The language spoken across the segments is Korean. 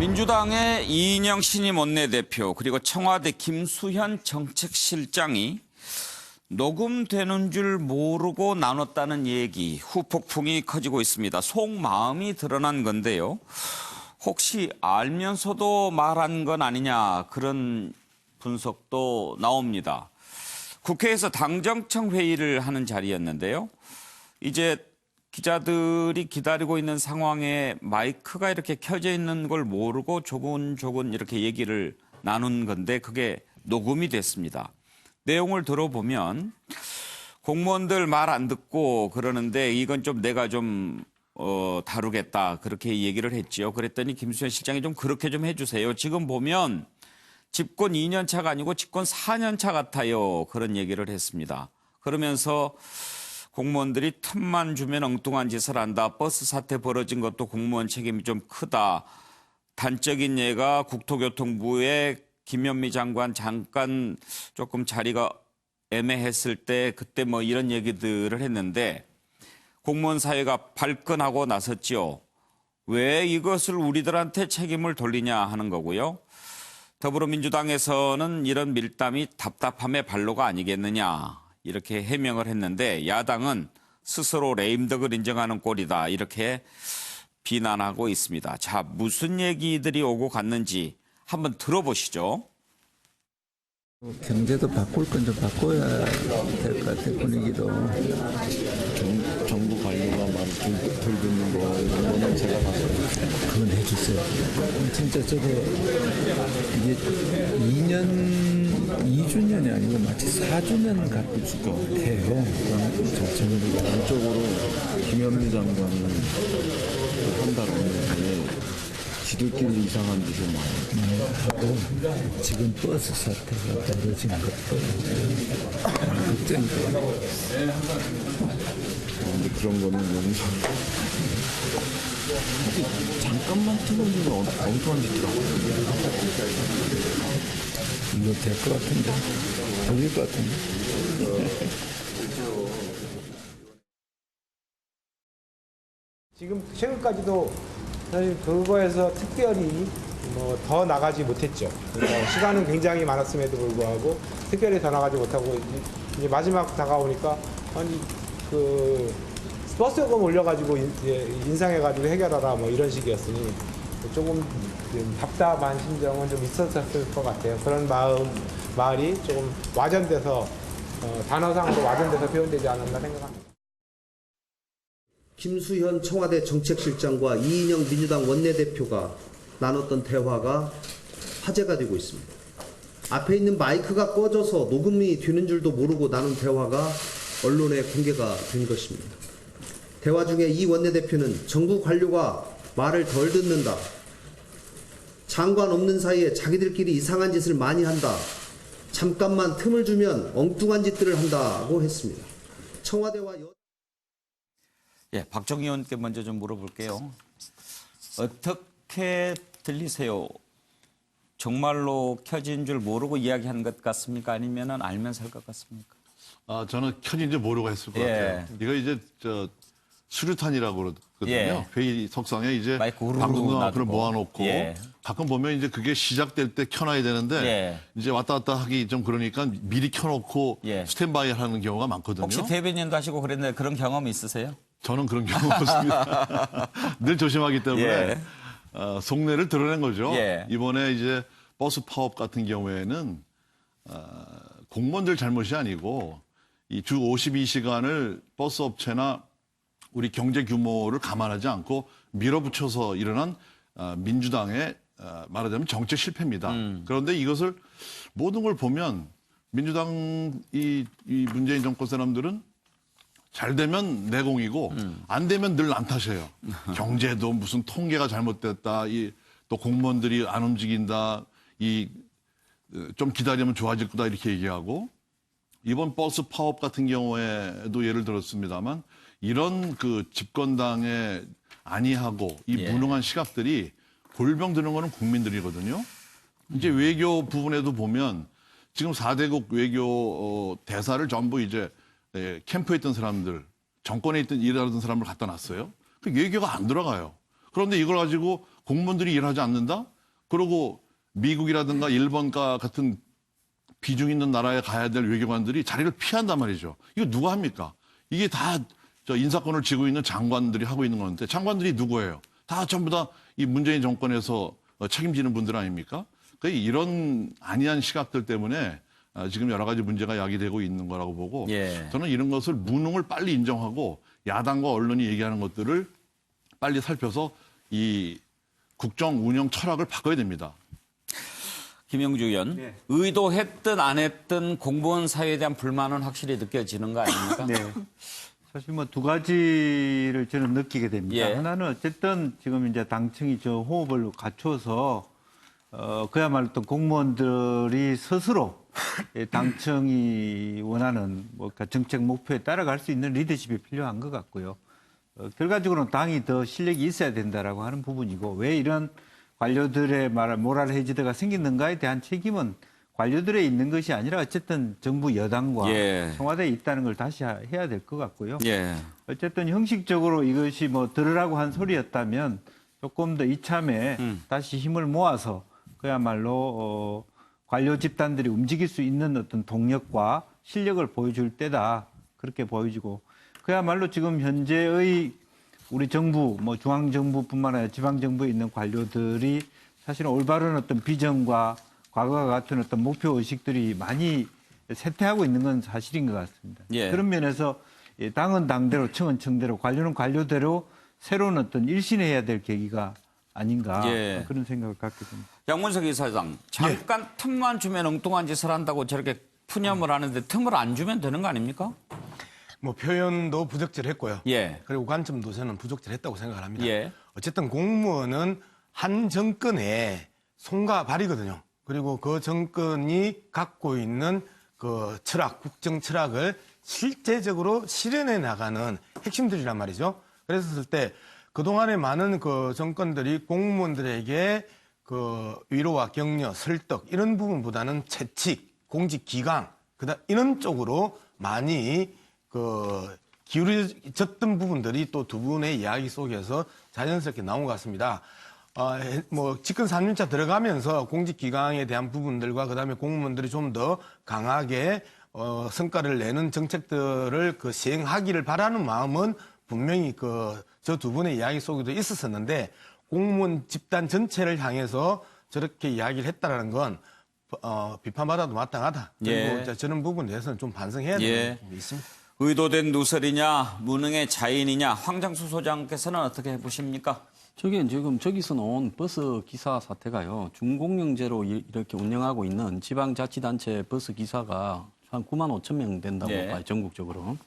민주당의 이인영 신임 원내대표 그리고 청와대 김수현 정책실장이 녹음되는 줄 모르고 나눴다는 얘기, 후폭풍이 커지고 있습니다. 속마음이 드러난 건데요. 혹시 알면서도 말한 건 아니냐, 그런 분석도 나옵니다. 국회에서 당정청 회의를 하는 자리였는데요. 이제 기자들이 기다리고 있는 상황에 마이크가 이렇게 켜져 있는 걸 모르고 조곤조곤 이렇게 얘기를 나눈 건데 그게 녹음이 됐습니다. 내용을 들어보면 공무원들 말 안 듣고 그러는데 이건 좀 내가 좀 다루겠다 그렇게 얘기를 했지요. 그랬더니 김수현 실장이 좀 그렇게 좀 해주세요. 지금 보면 집권 2년 차가 아니고 집권 4년 차 같아요. 그런 얘기를 했습니다. 그러면서 공무원들이 틈만 주면 엉뚱한 짓을 한다. 버스 사태 벌어진 것도 공무원 책임이 좀 크다. 단적인 예가 국토교통부의 김현미 장관 잠깐 조금 자리가 애매했을 때 그때 뭐 이런 얘기들을 했는데 공무원 사회가 발끈하고 나섰지요. 왜 이것을 우리들한테 책임을 돌리냐 하는 거고요. 더불어민주당에서는 이런 밀담이 답답함의 발로가 아니겠느냐. 이렇게 해명을 했는데 야당은 스스로 레임덕을 인정하는 꼴이다. 이렇게 비난하고 있습니다. 자, 무슨 얘기들이 오고 갔는지 한번 들어보시죠. 경제도 바꿀 건 좀 바꿔야 될 것 같은 분위기도. 정부 관료가 말 좀 덜 듣는 거 이런 거는 제가 봐서 그건 해주세요. 진짜 저거 이게 2주년이 아니고 마치 4주년 같은 것 같아요. 전적으로 김현미 장관은 한 달 안에 지들끼리 이상한 짓을 많이 하고 지금 버스 사태가 벌어진 것도 걱정돼요. 근데 그런 거는 용서. 잠깐만 틀어주면 엉뚱한 짓을 하고. 이거 될 것 같은데, 걸릴 것 같은데. 지금 최근까지도 사실 그거에서 특별히 뭐 더 나가지 못했죠. 그러니까 시간은 굉장히 많았음에도 불구하고 특별히 더 나가지 못하고 이제 마지막 다가오니까 아니 그 버스 요금 올려가지고 인상해가지고 해결하라 뭐 이런 식이었으니 조금 답답한 심정은 좀 있었을 것 같아요. 그런 말이 조금 와전돼서 단어상으로 와전돼서 표현되지 않았나 생각합니다. 김수현 청와대 정책실장과 이인영 민주당 원내대표가 나눴던 대화가 화제가 되고 있습니다. 앞에 있는 마이크가 꺼져서 녹음이 되는 줄도 모르고 나눈 대화가 언론에 공개가 된 것입니다. 대화 중에 이 원내대표는 정부 관료가 말을 덜 듣는다. 장관 없는 사이에 자기들끼리 이상한 짓을 많이 한다. 잠깐만 틈을 주면 엉뚱한 짓들을 한다고 했습니다. 청와대와 예, 박정희 의원께 먼저 좀 물어볼게요. 어떻게 들리세요? 정말로 켜진 줄 모르고 이야기한 것 같습니까? 아니면 알면서 할 것 같습니까? 저는 켜진지 모르고 했을 것 예. 같아요. 이거 이제 수류탄이라고 그러거든요. 예. 회의 석상에 이제 마이크 우르르 방송국 앞으로 놔두고. 모아놓고 예. 가끔 보면 이제 그게 시작될 때 켜놔야 되는데 예. 이제 왔다 갔다 하기 좀 그러니까 미리 켜놓고 예. 스탠바이 하는 경우가 많거든요. 혹시 대변인도 하시고 그랬는데 그런 경험 있으세요? 저는 그런 경우 없습니다. 늘 조심하기 때문에 예. 속내를 드러낸 거죠. 예. 이번에 이제 버스 파업 같은 경우에는 공무원들 잘못이 아니고 이 주 52시간을 버스 업체나 우리 경제 규모를 감안하지 않고 밀어붙여서 일어난 민주당의 말하자면 정책 실패입니다. 그런데 이것을 모든 걸 보면 민주당 이 문재인 정권 사람들은 잘 되면 내공이고 안 되면 늘 남 탓이에요. 경제도 무슨 통계가 잘못됐다. 또 공무원들이 안 움직인다. 좀 기다리면 좋아질 거다 이렇게 얘기하고 이번 버스 파업 같은 경우에도 예를 들었습니다만 이런 그 집권당의 안이하고 이 예. 무능한 시각들이 골병 드는 거는 국민들이거든요. 이제 외교 부분에도 보면 지금 4대국 외교 대사를 전부 이제 캠프에 있던 사람들, 정권에 있던 일하던 사람을 갖다 놨어요. 그 외교가 안 들어가요. 그런데 이걸 가지고 공무원들이 일하지 않는다? 그리고 미국이라든가 일본과 같은 비중 있는 나라에 가야 될 외교관들이 자리를 피한단 말이죠. 이거 누가 합니까? 이게 다 저 인사권을 쥐고 있는 장관들이 하고 있는 건데 장관들이 누구예요? 다 전부 다 이 문재인 정권에서 책임지는 분들 아닙니까? 그러니까 이런 안이한 시각들 때문에 지금 여러 가지 문제가 야기되고 있는 거라고 보고 예. 저는 이런 것을 무능을 빨리 인정하고 야당과 언론이 얘기하는 것들을 빨리 살펴서 이 국정 운영 철학을 바꿔야 됩니다. 김영주 의원, 네. 의도했든 안 했든 공무원 사회에 대한 불만은 확실히 느껴지는 거 아닙니까? 네. 사실 뭐 두 가지를 저는 느끼게 됩니다. 예. 하나는 어쨌든 지금 이제 당청이 저 호흡을 갖춰서 그야말로 또 공무원들이 스스로 당청이 원하는 뭐 정책 목표에 따라갈 수 있는 리더십이 필요한 것 같고요. 결과적으로는 당이 더 실력이 있어야 된다라고 하는 부분이고 왜 이런 관료들의 모랄 해지드가 생기는가에 대한 책임은 관료들에 있는 것이 아니라 어쨌든 정부 여당과 예. 청와대에 있다는 걸 다시 해야 될 것 같고요. 예. 어쨌든 형식적으로 이것이 뭐 들으라고 한 소리였다면 조금 더 이참에 다시 힘을 모아서 그야말로 관료 집단들이 움직일 수 있는 어떤 동력과 실력을 보여줄 때다. 그렇게 보여지고 그야말로 지금 현재의 우리 정부, 뭐 중앙정부뿐만 아니라 지방정부에 있는 관료들이 사실은 올바른 어떤 비전과 과거와 같은 어떤 목표 의식들이 많이 쇠퇴하고 있는 건 사실인 것 같습니다. 예. 그런 면에서 당은 당대로, 청은 청대로, 관료는 관료대로 새로운 어떤 일신해야 될 계기가 아닌가 예. 그런 생각을 갖게 됩니다. 양문석 이사장, 잠깐 틈만 주면 엉뚱한 짓을 한다고 저렇게 푸념을 하는데 틈을 안 주면 되는 거 아닙니까? 뭐 표현도 부적절했고요. 예. 그리고 관점도 저는 부적절했다고 생각을 합니다. 예. 어쨌든 공무원은 한 정권의 손과 발이거든요. 그리고 그 정권이 갖고 있는 그 철학, 국정 철학을 실제적으로 실현해 나가는 핵심들이란 말이죠. 그랬을 때 그동안에 많은 그 정권들이 공무원들에게 그 위로와 격려, 설득 이런 부분보다는 채찍, 공직 기강, 그다음 이런 쪽으로 많이 그 기울어졌던 부분들이 또 두 분의 이야기 속에서 자연스럽게 나온 것 같습니다. 뭐 집권 3년차 들어가면서 공직 기강에 대한 부분들과 그다음에 공무원들이 좀 더 강하게 성과를 내는 정책들을 그 시행하기를 바라는 마음은 분명히 그 저 두 분의 이야기 속에도 있었었는데 공무원 집단 전체를 향해서 저렇게 이야기를 했다라는 건 비판받아도 마땅하다. 그리고 예. 저런 부분에 대해서는 좀 반성해야 되는 부분이 있습니다. 의도된 누설이냐, 무능의 자인이냐, 황장수 소장께서는 어떻게 보십니까? 저게 지금 저기서 나온 버스 기사 사태가요. 준공영제로 이렇게 운영하고 있는 지방자치단체 버스 기사가 한 9만 5천 명 된다고 네. 봐요, 전국적으로.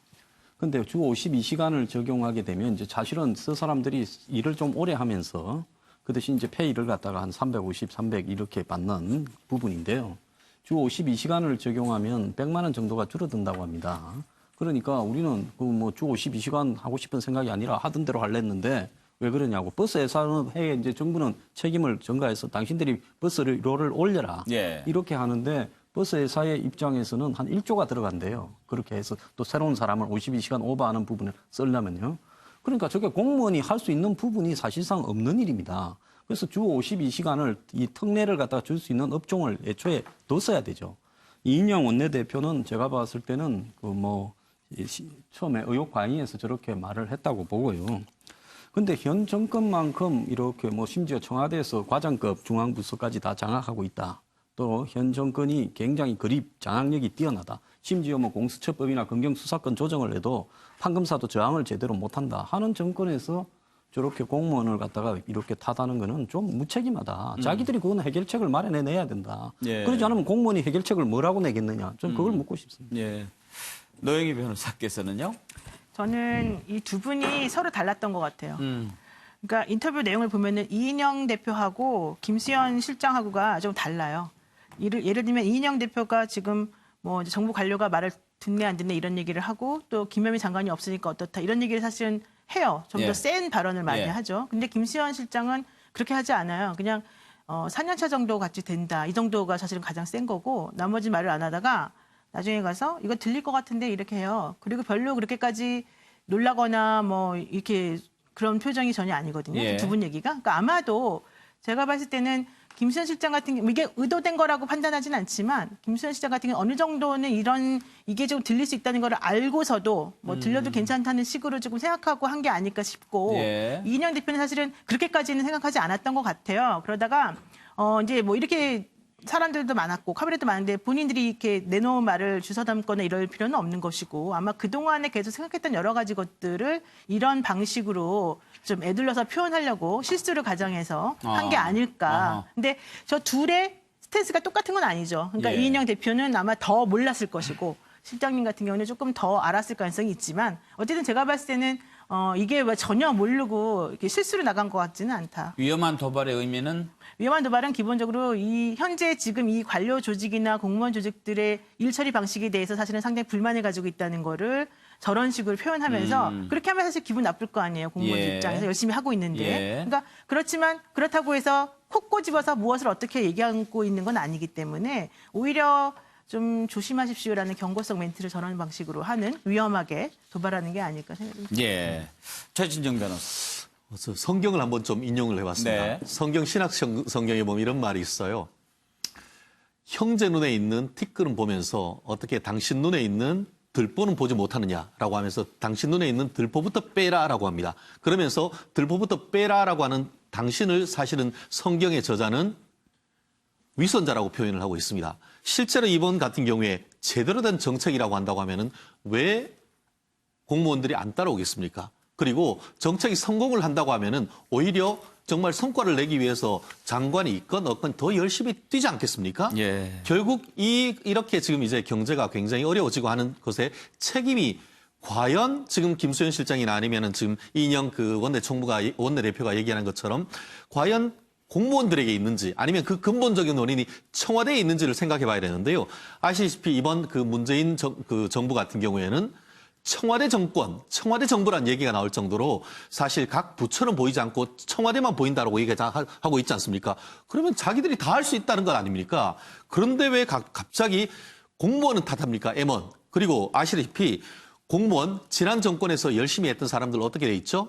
근데 주 52시간을 적용하게 되면 이제 사실은 그 사람들이 일을 좀 오래 하면서 그 대신 이제 페이를 갖다가 한 350, 300 이렇게 받는 부분인데요. 주 52시간을 적용하면 100만 원 정도가 줄어든다고 합니다. 그러니까 우리는 그 뭐 주 52시간 하고 싶은 생각이 아니라 하던 대로 할랬는데 왜 그러냐고. 버스 회사는 해에 이제 정부는 책임을 전가해서 당신들이 버스를 올려라. 예. 이렇게 하는데 버스 회사의 입장에서는 한 1조가 들어간대요. 그렇게 해서 또 새로운 사람을 52시간 오버하는 부분을 쓰려면요. 그러니까 저게 공무원이 할 수 있는 부분이 사실상 없는 일입니다. 그래서 주 52시간을 이 특례를 갖다가 줄 수 있는 업종을 애초에 뒀어야 되죠. 이인영 원내대표는 제가 봤을 때는 처음에 의혹 과잉해서 저렇게 말을 했다고 보고요. 근데 현 정권만큼 이렇게 심지어 청와대에서 과장급 중앙부서까지 다 장악하고 있다. 또 현 정권이 굉장히 그립 장악력이 뛰어나다. 심지어 공수처법이나 검경수사권 조정을 해도 판검사도 저항을 제대로 못한다 하는 정권에서 저렇게 공무원을 갖다가 이렇게 타다는 거는 좀 무책임하다. 자기들이 그건 해결책을 마련해내야 된다. 예. 그러지 않으면 공무원이 해결책을 뭐라고 내겠느냐. 좀 그걸 묻고 싶습니다. 예. 노영희 변호사께서는요? 저는 이 두 분이 서로 달랐던 것 같아요. 그러니까 인터뷰 내용을 보면은 이인영 대표하고 김수현 실장하고가 좀 달라요. 예를 들면 이인영 대표가 지금 뭐 이제 정부 관료가 말을 듣네 안 듣네 이런 얘기를 하고 또 김현미 장관이 없으니까 어떻다 이런 얘기를 사실은 해요. 좀 더 예. 센 발언을 많이 예. 하죠. 근데 김수현 실장은 그렇게 하지 않아요. 그냥 4년차 정도 같이 된다. 이 정도가 사실은 가장 센 거고 나머지 말을 안 하다가 나중에 가서 이거 들릴 것 같은데 이렇게 해요. 그리고 별로 그렇게까지 놀라거나 뭐 이렇게 그런 표정이 전혀 아니거든요. 예. 두 분 얘기가. 그러니까 아마도 제가 봤을 때는 김수현 실장 같은 경우 이게 의도된 거라고 판단하지는 않지만 김수현 실장 같은 경우 어느 정도는 이게 좀 들릴 수 있다는 걸 알고서도 뭐 들려도 괜찮다는 식으로 조금 생각하고 한 게 아닐까 싶고 예. 이인영 대표는 사실은 그렇게까지는 생각하지 않았던 것 같아요. 그러다가 이제 뭐 이렇게 사람들도 많았고 카메라도 많은데 본인들이 이렇게 내놓은 말을 주워 담거나 이럴 필요는 없는 것이고 아마 그동안에 계속 생각했던 여러 가지 것들을 이런 방식으로 좀 애들러서 표현하려고 실수를 가정해서 한 게 아닐까. 아하. 근데 저 둘의 스탠스가 똑같은 건 아니죠. 그러니까 예. 이인영 대표는 아마 더 몰랐을 것이고 실장님 같은 경우는 조금 더 알았을 가능성이 있지만 어쨌든 제가 봤을 때는 이게 왜 전혀 모르고 이렇게 실수로 나간 것 같지는 않다. 위험한 도발의 의미는 위험한 도발은 기본적으로 이 현재 지금 이 관료 조직이나 공무원 조직들의 일 처리 방식에 대해서 사실은 상당히 불만을 가지고 있다는 거를 저런 식으로 표현하면서 그렇게 하면 사실 기분 나쁠 거 아니에요. 공무원 예. 입장에서 열심히 하고 있는데. 예. 그러니까 그렇지만 그렇다고 해서 콕 꼬집어서 무엇을 어떻게 얘기하고 있는 건 아니기 때문에 오히려 좀 조심하십시오라는 경고성 멘트를 저런 방식으로 하는 위험하게 도발하는 게 아닐까 생각합니다. 예. 최진정 변호사. 그래서 성경을 한번 좀 인용을 해봤습니다. 네. 성경 신학 성경에 보면 이런 말이 있어요. 형제 눈에 있는 티끌은 보면서 어떻게 당신 눈에 있는 들보는 보지 못하느냐라고 하면서 당신 눈에 있는 들보부터 빼라라고 합니다. 그러면서 들보부터 빼라라고 하는 당신을 사실은 성경의 저자는 위선자라고 표현을 하고 있습니다. 실제로 이번 같은 경우에 제대로 된 정책이라고 한다고 하면은 왜 공무원들이 안 따라오겠습니까? 그리고 정책이 성공을 한다고 하면은 오히려 정말 성과를 내기 위해서 장관이 있건 없건 더 열심히 뛰지 않겠습니까? 예. 결국 이렇게 지금 이제 경제가 굉장히 어려워지고 하는 것에 책임이 과연 지금 김수현 실장이나 아니면은 지금 이인영 그 원내대표가 얘기하는 것처럼 과연 공무원들에게 있는지 아니면 그 근본적인 원인이 청와대에 있는지를 생각해 봐야 되는데요. 아시다시피 이번 그 문재인 정부 같은 경우에는 청와대 정권, 청와대 정부란 얘기가 나올 정도로 사실 각 부처는 보이지 않고 청와대만 보인다라고 얘기하고 있지 않습니까? 그러면 자기들이 다 할 수 있다는 것 아닙니까? 그런데 왜 갑자기 공무원은 탓합니까? M1. 그리고 아시다시피 공무원, 지난 정권에서 열심히 했던 사람들 어떻게 돼 있죠?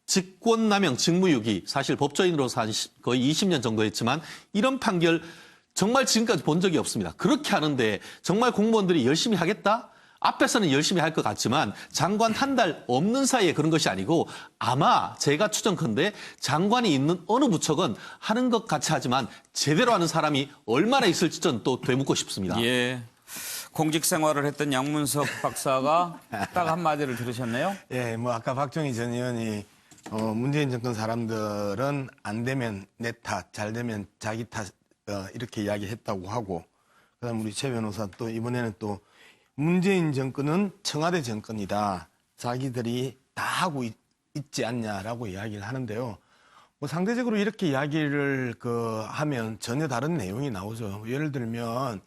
직권남용, 직무유기, 사실 법조인으로서 한 거의 20년 정도 했지만 이런 판결 정말 지금까지 본 적이 없습니다. 그렇게 하는데 정말 공무원들이 열심히 하겠다? 앞에서는 열심히 할 것 같지만 장관 한 달 없는 사이에 그런 것이 아니고 아마 제가 추정컨대 장관이 있는 어느 부처건 하는 것 같이 하지만 제대로 하는 사람이 얼마나 있을지 전 또 되묻고 싶습니다. 예. 공직 생활을 했던 양문석 박사가 딱 한마디를 들으셨네요. 예, 뭐 아까 박정희 전 의원이 문재인 정권 사람들은 안 되면 내 탓, 잘 되면 자기 탓 이렇게 이야기했다고 하고 그다음 우리 최 변호사 또 이번에는 또 문재인 정권은 청와대 정권이다. 자기들이 다 하고 있지 않냐라고 이야기를 하는데요. 뭐 상대적으로 이렇게 이야기를 하면 전혀 다른 내용이 나오죠. 예를 들면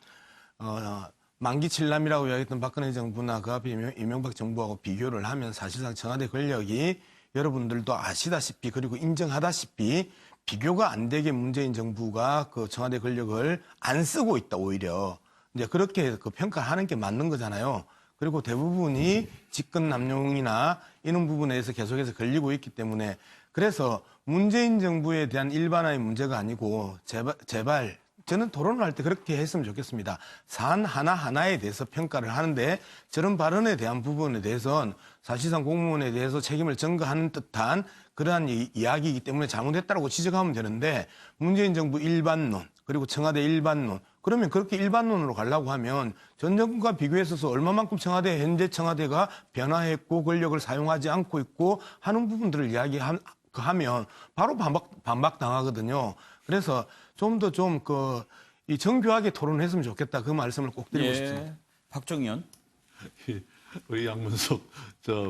만기 칠남이라고 이야기했던 박근혜 정부나 그 앞에 이명박 정부하고 비교를 하면 사실상 청와대 권력이 여러분들도 아시다시피 그리고 인정하다시피 비교가 안 되게 문재인 정부가 그 청와대 권력을 안 쓰고 있다 오히려. 이제 그렇게 평가하는 게 맞는 거잖아요. 그리고 대부분이 직권 남용이나 이런 부분에서 계속해서 걸리고 있기 때문에 그래서 문재인 정부에 대한 일반화의 문제가 아니고 제발 저는 토론을 할 때 그렇게 했으면 좋겠습니다. 사안 하나하나에 대해서 평가를 하는데 저런 발언에 대한 부분에 대해서는 사실상 공무원에 대해서 책임을 전가하는 듯한 그러한 이야기이기 때문에 잘못했다고 지적하면 되는데 문재인 정부 일반론 그리고 청와대 일반론 그러면 그렇게 일반론으로 가려고 하면 전 정부가 비교했어서 얼마만큼 현재 청와대가 변화했고 권력을 사용하지 않고 있고 하는 부분들을 이야기하면 바로 반박당하거든요. 그래서 좀 더 이 정교하게 토론했으면 좋겠다 그 말씀을 꼭 드리고 싶습니다. 박정희 우리 양문석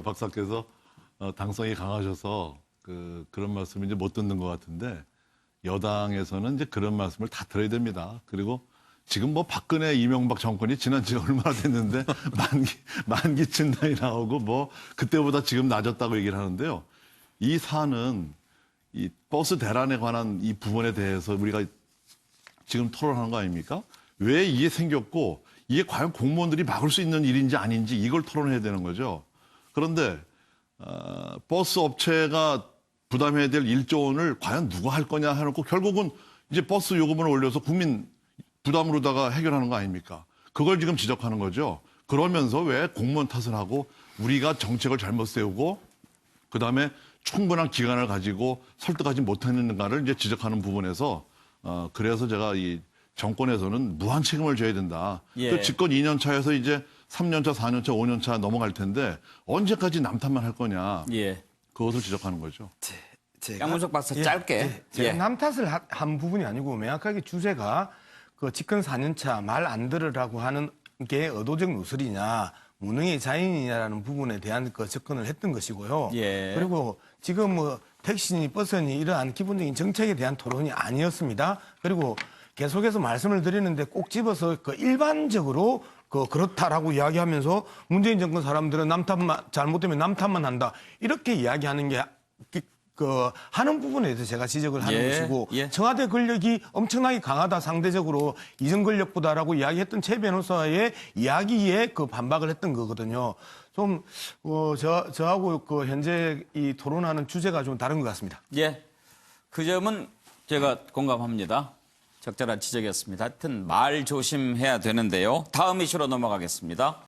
박사께서 당성이 강하셔서 그런 말씀을 이제 못 듣는 것 같은데 여당에서는 이제 그런 말씀을 다 들어야 됩니다. 그리고 지금 뭐 박근혜, 이명박 정권이 지난 지가 얼마나 됐는데 만기 칠남이 나오고 뭐 그때보다 지금 낮았다고 얘기를 하는데요. 이 사안은 이 버스 대란에 관한 이 부분에 대해서 우리가 지금 토론하는 거 아닙니까? 왜 이게 생겼고 이게 과연 공무원들이 막을 수 있는 일인지 아닌지 이걸 토론해야 되는 거죠. 그런데 버스 업체가 부담해야 될 1조 원을 과연 누가 할 거냐 해놓고 결국은 이제 버스 요금을 올려서 국민 부담으로다가 해결하는 거 아닙니까? 그걸 지금 지적하는 거죠. 그러면서 왜 공무원 탓을 하고 우리가 정책을 잘못 세우고 그다음에 충분한 기간을 가지고 설득하지 못했는가를 이제 지적하는 부분에서 그래서 제가 이 정권에서는 무한 책임을 져야 된다. 예. 그 집권 2년 차에서 이제 3년 차, 4년 차, 5년 차 넘어갈 텐데 언제까지 남탓만 할 거냐. 예. 그것을 지적하는 거죠. 양문석 박사 짧게. 제가 남 탓을 한 부분이 아니고 명확하게 주제가 그 집권 4년 차 말 안 들으라고 하는 게 의도적 누설이냐 무능의 자인이냐라는 부분에 대한 그 접근을 했던 것이고요. 예. 그리고 지금 뭐 택시니 버스니 이러한 기본적인 정책에 대한 토론이 아니었습니다. 그리고 계속해서 말씀을 드리는데 꼭 집어서 그 일반적으로 그렇다라고 이야기하면서 문재인 정권 사람들은 남탓만 잘못되면 남탓만 한다 이렇게 이야기하는 게 하는 부분에 대해서 제가 지적을 하는 예, 것이고 예. 청와대 권력이 엄청나게 강하다 상대적으로 이전 권력보다라고 이야기했던 최 변호사의 이야기에 그 반박을 했던 거거든요. 좀 저하고 그 현재 이 토론하는 주제가 좀 다른 것 같습니다. 예. 그 점은 제가 공감합니다. 적절한 지적이었습니다. 하여튼 말 조심해야 되는데요. 다음 이슈로 넘어가겠습니다.